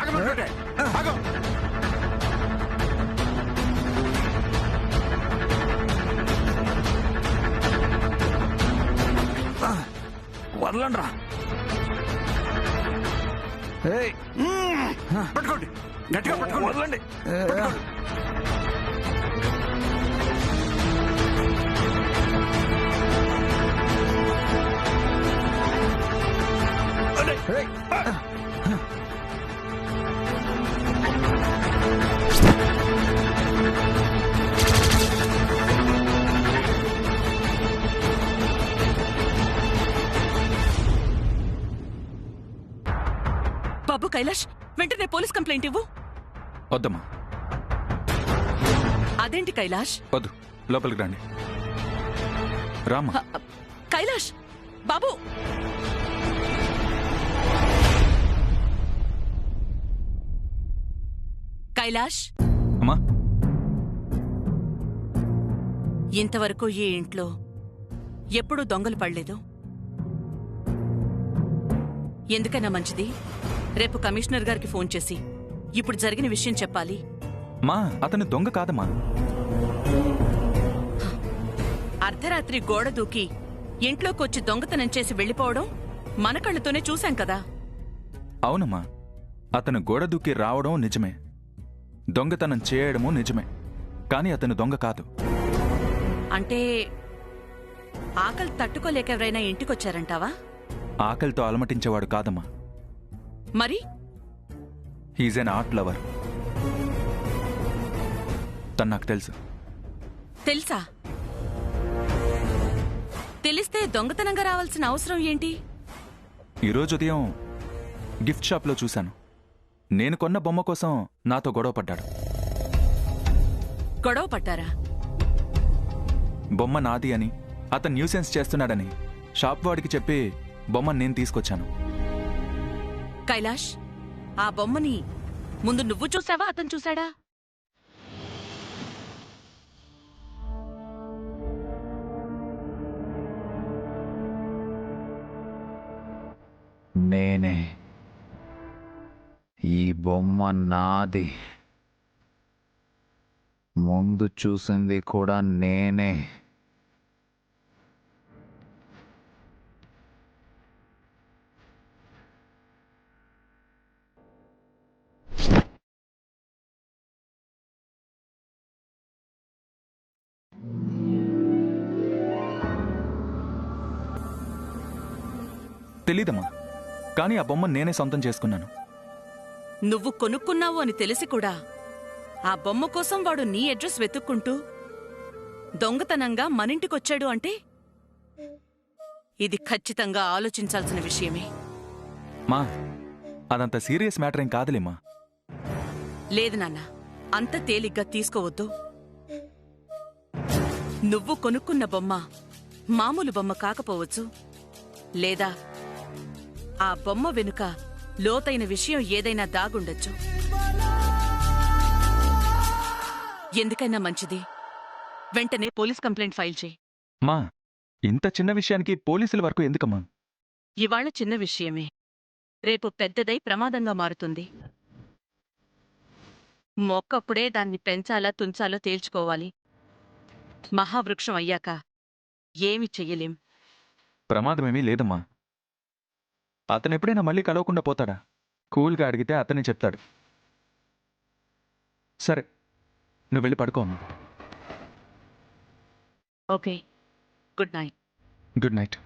ఆగమంటుంటే ఆగు. వదలండి రా. పట్టుకోండి, గట్టిగా పట్టుకోండి. వదలండి. పట్టుకోండి. బాబు కైలాష్, వెంటనే పోలీస్ కంప్లైంట్ ఇవ్వు. వద్దమ్మా, అదేంటి కైలాష్? వద్దు, లోపలికి రండి. రామ్మా. కైలాష్ బాబు, కైలాష్, అమ్మా, ఇంతవరకు ఈ ఇంట్లో ఎప్పుడూ దొంగలు పడలేదు. ఎందుకైనా మంచిది రేపు కమిషనర్ గారికి ఫోన్ చేసి ఇప్పుడు జరిగిన విషయం చెప్పాలి. మా అతను దొంగ కాదమ్మా. అర్ధరాత్రి గోడ దూకి ఇంట్లోకొచ్చి దొంగతనం చేసి వెళ్లిపోవడం మన కళ్ళతోనే చూశాం కదా. అవునమ్మా, అతను గోడ దూకి రావడం నిజమే, దొంగతనం చేయడము నిజమే, కానీ అతను దొంగ కాదు. అంటే ఆకలి తట్టుకోలేక ఎవరైనా ఇంటికొచ్చారంటావా? ఆకలితో అలమటించేవాడు కాదమ్మా. మరి హీజ్ ఎన్ ఆర్ట్ లవర్. తను నాకు తెలుసు. తెలుసా? తెలిస్తే దొంగతనంగా రావాల్సిన అవసరం ఏంటి? ఈరోజు ఉదయం గిఫ్ట్ షాప్లో చూశాను. నేను కొన్న బొమ్మ కోసం నాతో గొడవ పడ్డాడు. గొడవ పట్టారా? బొమ్మ నాది అని, అతను న్యూసెన్స్ చేస్తున్నాడని షాప్ వాడికి చెప్పి బొమ్మను నేను తీసుకొచ్చాను. కైలాష్, ఆ బొమ్మని ముందు నువ్వు చూసావా, అతను చూశాడా? నేనే. ఈ బొమ్మ నాది. ముందు చూసింది కూడా నేనే. తెలీదమ్మా, కానీ ఆ బొమ్మ నేనే సొంతం చేసుకున్నాను. నువ్వు కొనుక్కున్నావు అని తెలిసి కూడా ఆ బొమ్మ కోసం వాడు నీ అడ్రస్ వెతుక్కుంటూ దొంగతనంగా మనింటికొచ్చాడు అంటే ఇది ఖచ్చితంగా ఆలోచించాల్సిన విషయమే. మా అదంత సీరియస్ మ్యాటర్ ఏం కాదులేమ్మా. లేదు నాన్న, అంత తేలిగ్గా తీసుకోవద్దు. నువ్వు కొనుక్కున్న బొమ్మ మామూలు బొమ్మ కాకపోవచ్చు, లేదా ఆ బొమ్మ వెనుక లోతైన విషయం ఏదైనా దాగుండొచ్చు. ఎందుకైనా మంచిది వెంటనే పోలీస్ కంప్లైంట్ ఫైల్ చేయి. మా ఇంత చిన్న విషయానికి పోలీసుల వరకు ఎందుకమ్మా? ఇవాళ చిన్న విషయమే, రేపు పెద్దదై ప్రమాదంగా మారుతుంది. మొక్కప్పుడే దాన్ని పెంచాలా తుంచాలో తేల్చుకోవాలి. మహావృక్షం అయ్యాక ఏమి చెయ్యలేం. ప్రమాదమేమీ లేదమ్మా. అతను ఎప్పుడైనా మళ్ళీ కలవకుండా పోతాడా? కూల్గా అడిగితే అతనే చెప్తాడు. సరే, నువ్వు వెళ్ళి పడుకోమ్మా. Okay, good night. Good night.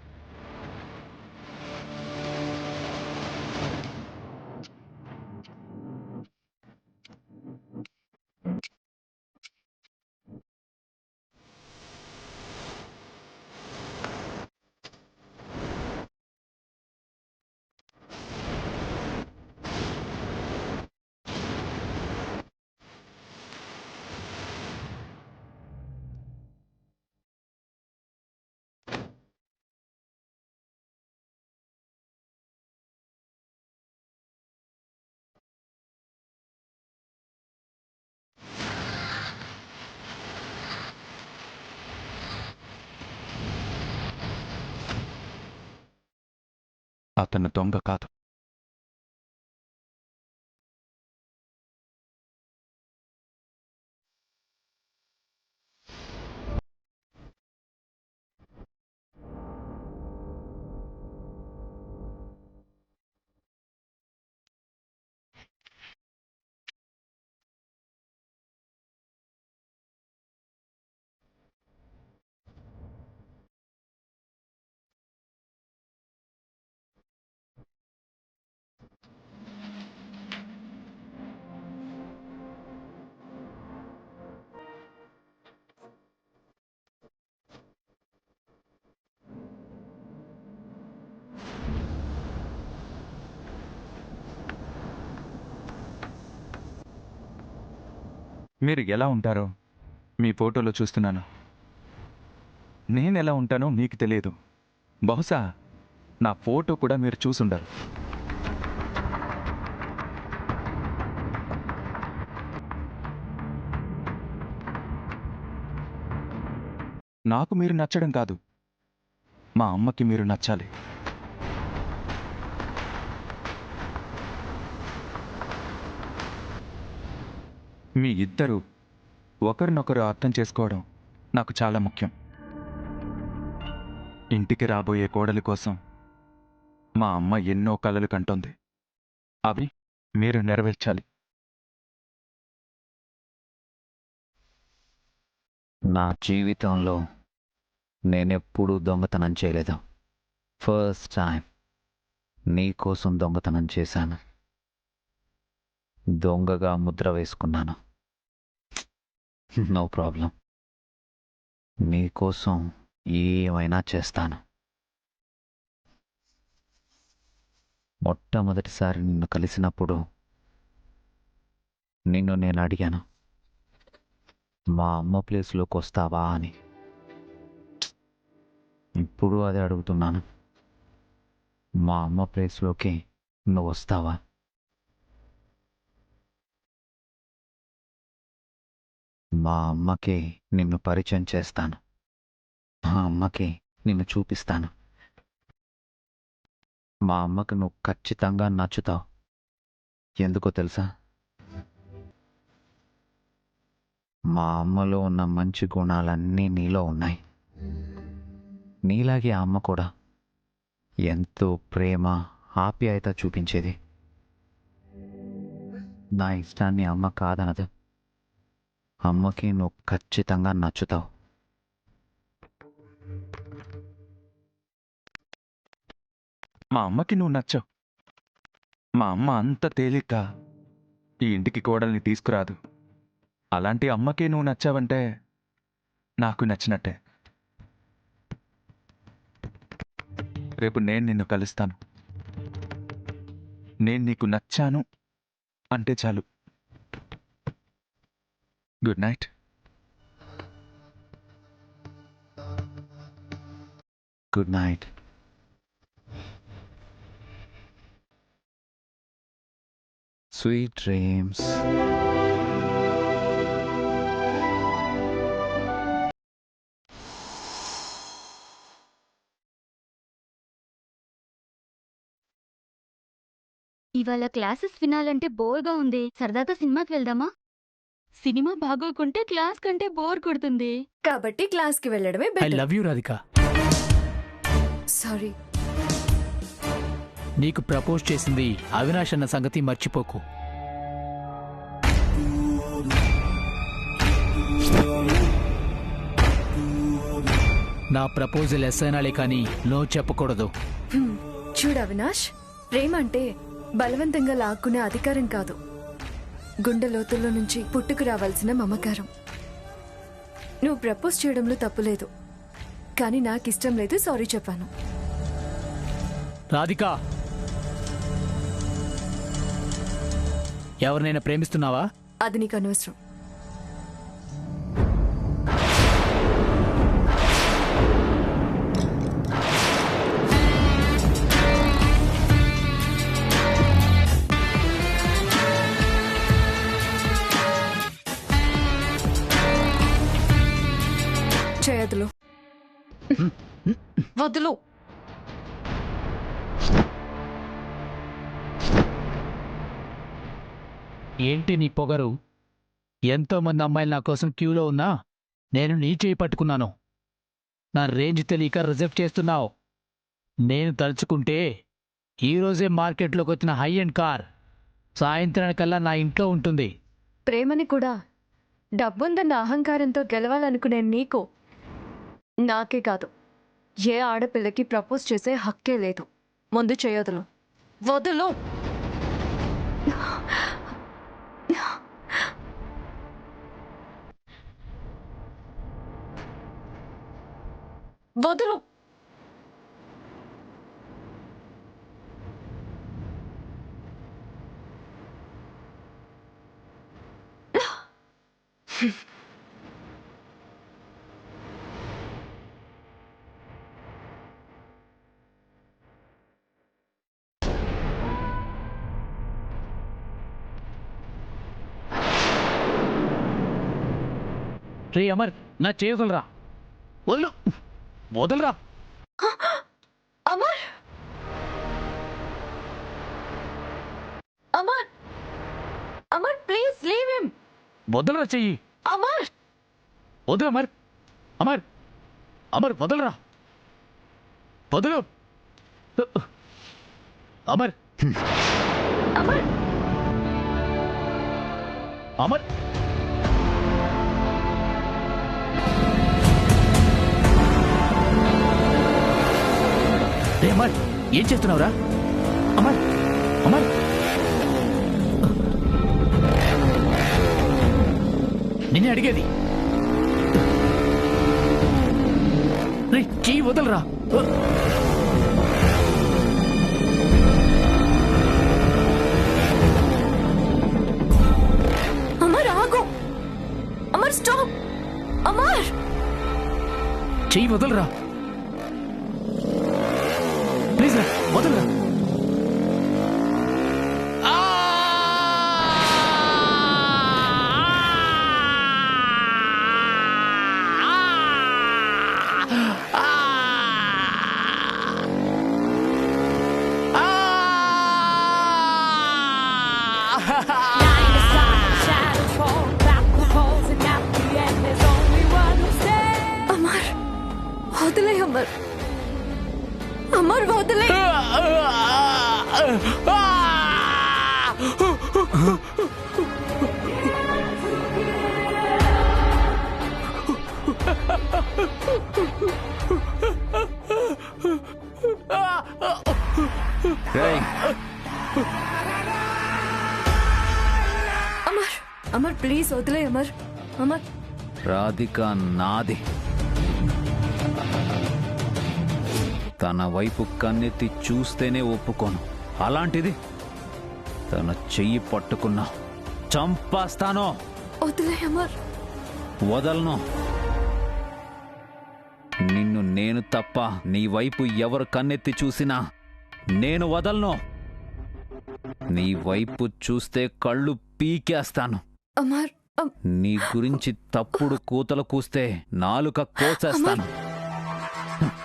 అతను దొంగ కాదు. మీరు ఎలా ఉంటారో మీ ఫోటోలో చూస్తున్నాను. నేను ఎలా ఉంటానో మీకు తెలియదు. బహుశా నా ఫోటో కూడా మీరు చూసుండరు. నాకు మీరు నచ్చడం కాదు, మా అమ్మకి మీరు నచ్చాలి. మీ ఇద్దరు ఒకరినొకరు అర్థం చేసుకోవడం నాకు చాలా ముఖ్యం. ఇంటికి రాబోయే కోడలి కోసం మా అమ్మ ఎన్నో కలలు కంటోంది. అవి మీరు నెరవేర్చాలి. నా జీవితంలో నేనెప్పుడూ దొంగతనం చేయలేదు. ఫస్ట్ టైం నీకోసం దొంగతనం చేశాను. దొంగగా ముద్ర వేసుకున్నాను. No problem. నీకోసం ఏమైనా చేస్తాను. మొట్టమొదటిసారి నిన్ను కలిసినప్పుడు నిన్ను నేను అడిగాను, మా అమ్మ ప్లేస్లోకి వస్తావా అని. ఇప్పుడు అదే అడుగుతున్నాను, మా అమ్మ ప్లేస్లోకి నువ్వు వస్తావా? మా అమ్మకి నిన్ను పరిచయం చేస్తాను. మా అమ్మకి నిన్ను చూపిస్తాను. మా అమ్మకి నువ్వు ఖచ్చితంగా నచ్చుతావు. ఎందుకో తెలుసా? మా అమ్మలో ఉన్న మంచి గుణాలన్నీ నీలో ఉన్నాయి. నీలాగే ఆ అమ్మ కూడా ఎంతో ప్రేమ, ఆప్యాయత చూపించేది. నా ఇష్టాన్ని అమ్మ కాదనదు. అమ్మకి నువ్వు ఖచ్చితంగా నచ్చుతావు. మా అమ్మకి నువ్వు నచ్చావు. మా అమ్మ అంత తేలిగ్గా ఈ ఇంటికి కోడల్ని తీసుకురాదు. అలాంటి అమ్మకే నువ్వు నచ్చావంటే నాకు నచ్చినట్టే. రేపు నేను నిన్ను కలుస్తాను. నేను నీకు నచ్చాను అంటే చాలు. Good night. Good night. Sweet dreams. ఇవాళ క్లాసెస్ వినాలంటే బోర్గా ఉంది. సరదాగా సినిమాకి వెళ్దామా? సినిమా బాగోకుంటే క్లాస్ కంటే బోర్ కొడుతుంది. కాబట్టి క్లాస్కి వెళ్ళడమే I better. Love you Radhika. Sorry. నీకు ప్రపోజ్ చేసింది అవినాష్ అన్న సంగతి మర్చిపోకు. నా ప్రపోజల్ ఎస్ అనాలే కానీ నో చెప్పకూడదు. చూడు అవినాష్, ప్రేమ అంటే బలవంతంగా లాక్కునే అధికారం కాదు, గుండె లోతుల్లో నుంచి పుట్టుకు రావాల్సిన మమకారం. నువ్వు ప్రపోజ్ చేయడంలో తప్పులేదు, కానీ నాకిష్టం లేదు, సారీ చెప్పాను. రాధిక, ఎవరినైనా ప్రేమిస్తున్నావా? అది నీకు అనవసరం. చేయదులు. వదులు. ఏంటి నీ పొగరు? ఎంతో మంది అమ్మాయిలు నా కోసం క్యూలో ఉన్నా నేను నీ చేయి పట్టుకున్నాను. నా రేంజ్ తెలియక రిజెక్ట్ చేస్తున్నావు. నేను తలుచుకుంటే ఈరోజే మార్కెట్లోకి వచ్చిన హై అండ్ కార్ సాయంత్రానికల్లా నా ఇంట్లో ఉంటుంది. ప్రేమని కూడా డబ్బుందన్న అహంకారంతో గెలవాలనుకునే నీకు, నాకే కాదు ఏ ఆడపిల్లకి ప్రపోజ్ చేసే హక్కే లేదు. ముందు చేయదులు. వదులు. వదులు. రే అమర్, నా చేయగలరా? వదలు, వదలరా. Amar Amar Amar please leave him. వదలరా చెయ్యి. అమర్ వదలు అమర్. అమర్, అమర్ వదలరా. వదలు. అమర్, అమర్ అమర్. రే అమర్, ఏం చేస్తున్నావురా? అమర్, అమర్. నిన్నే అడిగేది. రే చెయ్యి వదలరా. అమర్ ఆగు. అమర్ స్టాప్. అమర్ చెయ్యి వదలరా. ప్లీజ్ రా, వదలరా. అమర్ వదిలే. అమర్ అమర్ వదిలే. రేయ్, అమర్ అమర్ ప్లీజ్ వదిలే. అమర్ అమర్ రాధిక నాది. తన వైపు కన్నెత్తి చూస్తేనే ఒప్పుకోను. అలాంటిది తన చెయ్యి పట్టుకున్నా చంపేస్తాను. వదిలే. అమర్ వదలను. నిన్ను నేను తప్ప నీ వైపు ఎవరు కన్నెత్తి చూసినా నేను వదలను. నీ వైపు చూస్తే కళ్ళు పీకేస్తాను. అమర్ నీ గురించి తప్పుడు కూతలు కూస్తే నాలుక కోసేస్తాను.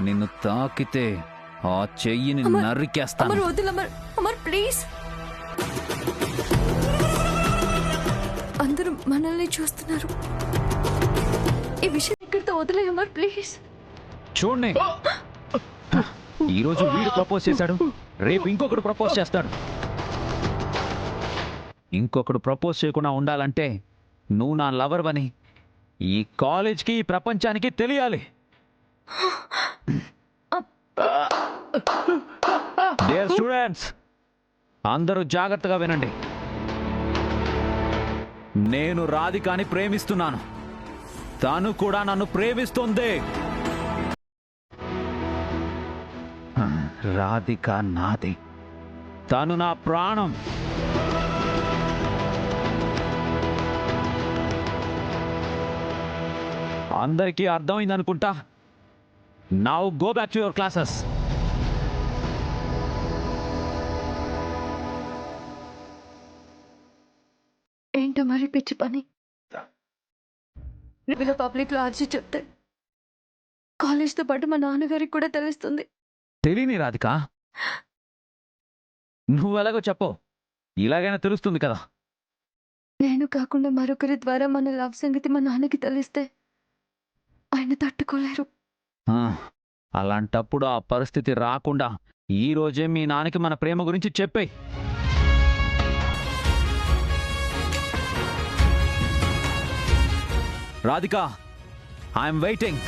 నిన్ను తాకితే ఆ చెయ్యిని నరికేస్తాను. అమర్ వదిలే. అమర్ అమర్ ప్లీజ్. అందరూ మనల్ని చూస్తున్నారు. ఈ విషయం ఇక్కడితో వదిలే. అమర్ ప్లీజ్. చూడండి, ఈరోజు వీడు ప్రపోజ్ చేశాడు, రేపు ఇంకొకడు ప్రపోజ్ చేస్తాడు. ఇంకొకడు ప్రపోజ్ చేయకుండా ఉండాలంటే నువ్వు నా లవర్ అని ఈ కాలేజ్కి ఈ ప్రపంచానికి తెలియాలి. డియర్ స్టూడెంట్స్, అందరూ జాగ్రత్తగా వినండి. నేను రాధికాని ప్రేమిస్తున్నాను. తాను కూడా నన్ను ప్రేమిస్తుంది. రాధిక నాది. తాను నా ప్రాణం. అందరికీ అర్థమైంది అనుకుంటా. Now go back to your classes. ఏంటో మరి పిచ్చి పని. వీళ్ళ పబ్లిక్ లో అర్జీ చెప్తే కాలేజ్తో పాటు మా నాన్నగారికి కూడా తెలుస్తుంది. తెలియని రాధిక, నువ్వెలాగో చెప్పు, ఇలాగైనా తెలుస్తుంది కదా. నేను కాకుండా మరొకరి ద్వారా మన లవ్ సంగతి మా నాన్నకి తెలిస్తే ఆయన తట్టుకోలేరు. అలాంటప్పుడు ఆ పరిస్థితి రాకుండా ఈ రోజే మీ నాన్నకి మన ప్రేమ గురించి చెప్పేయ్. Radhika, I'm waiting.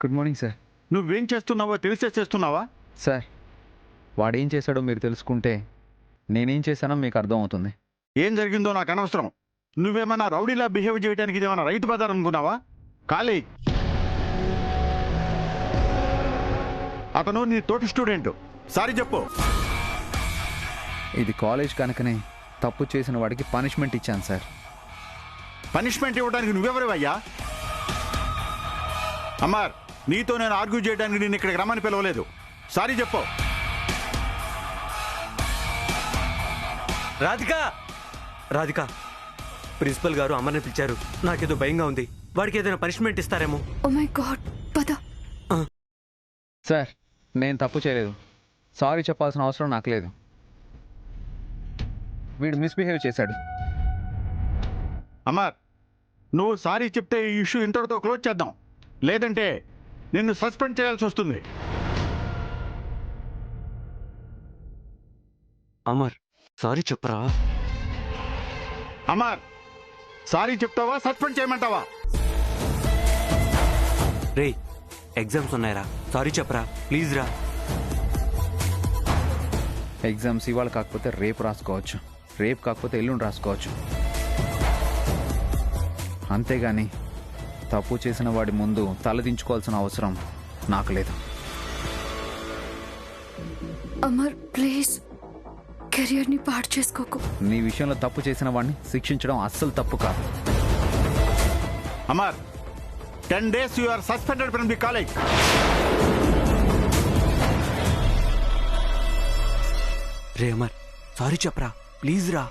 Good morning sir. నువ్వేం చేస్తున్నావో తెలిసే చేస్తున్నావా? సార్ వాడేం చేశాడో మీరు తెలుసుకుంటే నేనేం చేశానో మీకు అర్థం అవుతుంది. ఏం జరిగిందో నాకు అనవసరం. నువ్వేమన్నా రౌడీలా బిహేవ్ చేయడానికి ఇదేమన్నా రైతు బజార్ అనుకున్నావా? ఖాళీ. అతను నీ తోటి స్టూడెంట్. సారీ చెప్పు. ఇది కాలేజ్ కనుకనే తప్పు చేసిన వాడికి పనిష్మెంట్ ఇచ్చాను సార్. పనిష్మెంట్ ఇవ్వడానికి నువ్వెవరివయ్యా? అమ్మార్, నీతో నేను ఆర్గ్యూ చేయడానికి నేను ఇక్కడికి రమ్మని పిలవలేదు. సారీ చెప్పు. రాధిక ప్రిన్సిపల్ గారు అమ్మని పిలిచారు. నాకేదో భయంగా ఉంది. వాడికి ఏదైనా పనిష్మెంట్ ఇస్తారేమో. ఓ మై గాడ్, పద. సార్ నేను తప్పు చేయలేదు. సారీ చెప్పాల్సిన అవసరం నాకు లేదు. వీడు మిస్బిహేవ్ చేశాడు. అమ్మార్, నువ్వు సారీ చెప్తే ఈ ఇష్యూ ఇంతటితో క్లోజ్ చేద్దాం. లేదంటే నిన్ను సస్పెండ్ చేయాల్సి వస్తుంది. అమర్ సారీ చెప్పరా. అమ్మార్, సారీ చెప్తావా సస్పెండ్ చేయమంటావా? రే ఎగ్జామ్స్ ఉన్నాయిరా, సారీ చెప్పరా ప్లీజ్ రా. ఎగ్జామ్స్ ఇవాళ కాకపోతే రేపు రాసుకోవచ్చు, రేపు కాకపోతే ఎల్లుండి రాసుకోవచ్చు. అంతేగాని తప్పు చేసిన వాడి ముందు తలదించుకోవాల్సిన అవసరం నాకు లేదు. అమర్ ప్లీజ్, కెరియర్ని పాడు చేసుకోకు. నీ విషయంలో తప్పు చేసిన వాడిని శిక్షించడం అస్సలు తప్పు కాదు. Amar, 10 days you are suspended from the college. Ray Amar sorry చెప్పరా ప్లీజ్ రా.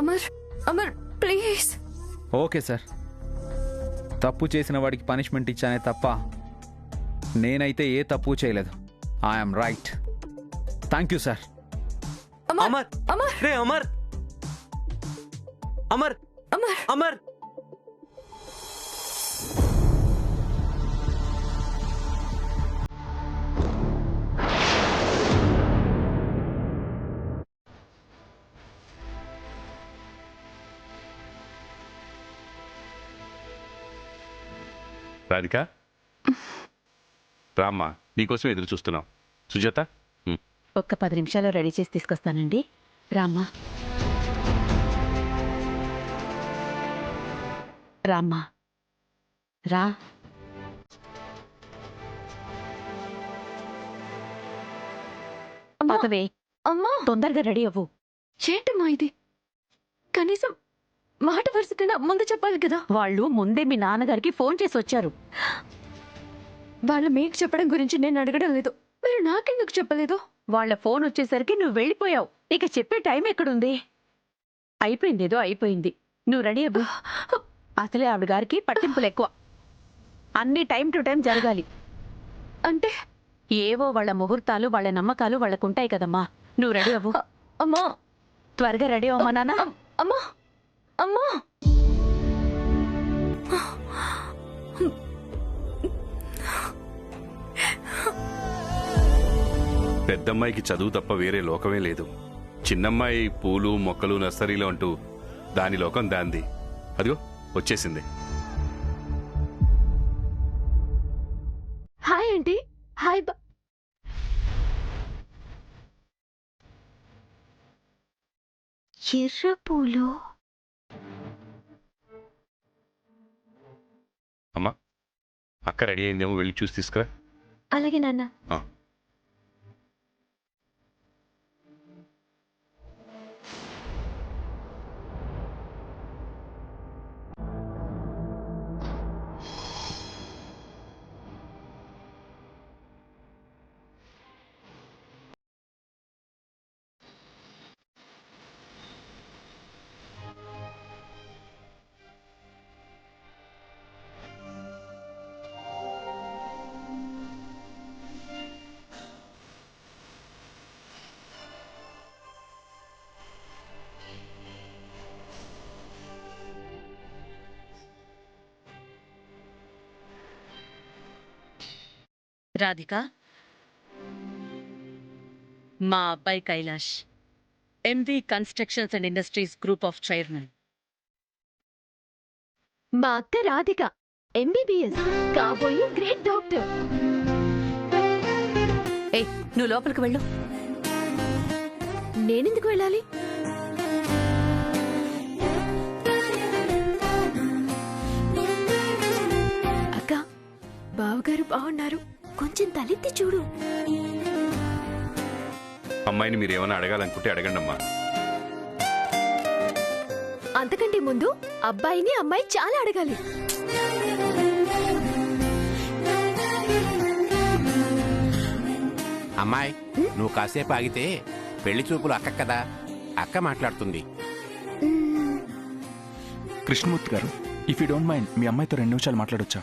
Amar, Amar please. Okay sir, తప్పు చేసిన వాడికి పనిష్మెంట్ ఇచ్చానే తప్ప నేనైతే ఏ తప్పు చేయలేదు. I'm right. Thank you sir. Amar Amar, రే అమర్ అమర్ అమర్. అమర్ రాధిక, రామ్మా, నీకోసం ఎదురు చూస్తున్నాం. సుజాత, ఒక్క 10 నిమిషాల్లో రెడీ చేసి తీసుకొస్తానండి. రామ్మా రామ్మా రా. పదవే, అమ్మా, తొందరగా రెడీ అవ్వు. ఏంటమ్మా ఇది? కనీసం మాట వరుసకైనా ముందు చెప్పాలి కదా. వాళ్ళు ముందే మీ నాన్నగారికి ఫోన్ చేసి వచ్చారు. వాళ్ళు మీకు చెప్పడం గురించి నేను అడగడం లేదు. మీరు నాకెందుకు చెప్పలేదు? వాళ్ళ ఫోన్ వచ్చేసరికి నువ్వు వెళ్ళిపోయావు. ఇక చెప్పే టైం ఎక్కడుంది? అయిపోయిందేదో అయిపోయింది. నువ్వు రెడీ అవ్వు. అసలే ఆవిడ గారికి పట్టింపులు ఎక్కువ. అన్ని టైం టు టైం జరగాలి. అంటే ఏవో వాళ్ళ ముహూర్తాలు, వాళ్ళ నమ్మకాలు వాళ్ళకుంటాయి కదమ్మా. నువ్వు రెడీ అవ్వు. అమ్మా, త్వరగా రెడీ అవ్వమా నాన్న. అమ్మా, అమ్మా. పెద్దమ్మాయికి చదువు తప్ప వేరే లోకమే లేదు. చిన్నమ్మాయి పూలు మొక్కలు నర్సరీలో అంటూ దాని లోకం దాంది. అదిగో వచ్చేసింది. Hi aunty. హాయ్ ఎర్ర పూలు. అమ్మా, అక్క రెడీ అయిందేమో, వెళ్ళి చూసి తీసుకురా. అలాగే నాన్న. ఆ. రాధిక, మా అబ్బాయి Kailash MV constructions and industries group of chairman. మా అక్క రాధిక ఎంబీబీఎస్ కాబోయే గ్రేట్ డాక్టర్. ఏయ్ నువ్వు లోపలికి వెళ్ళు. నేనెందుకు వెళ్ళాలి? అక్క, బావగారు బాగున్నారు, కొంచెం తలెత్తి చూడు. అమ్మాయిని మీరు ఏమైనా అడగాలనుకుంటే అడగండి అమ్మా. అంతకంటే ముందు అబ్బాయిని అమ్మాయి చాలా అడగాలి. అమ్మాయి నువ్వు కాసేపు ఆగితే పెళ్లి చూపులు అక్క కదా, అక్క మాట్లాడుతుంది. కృష్ణమూర్తి గారు, ఇఫ్ యూ డోంట్ మైండ్ మీ అమ్మాయితో 2 నిమిషాలు మాట్లాడొచ్చా?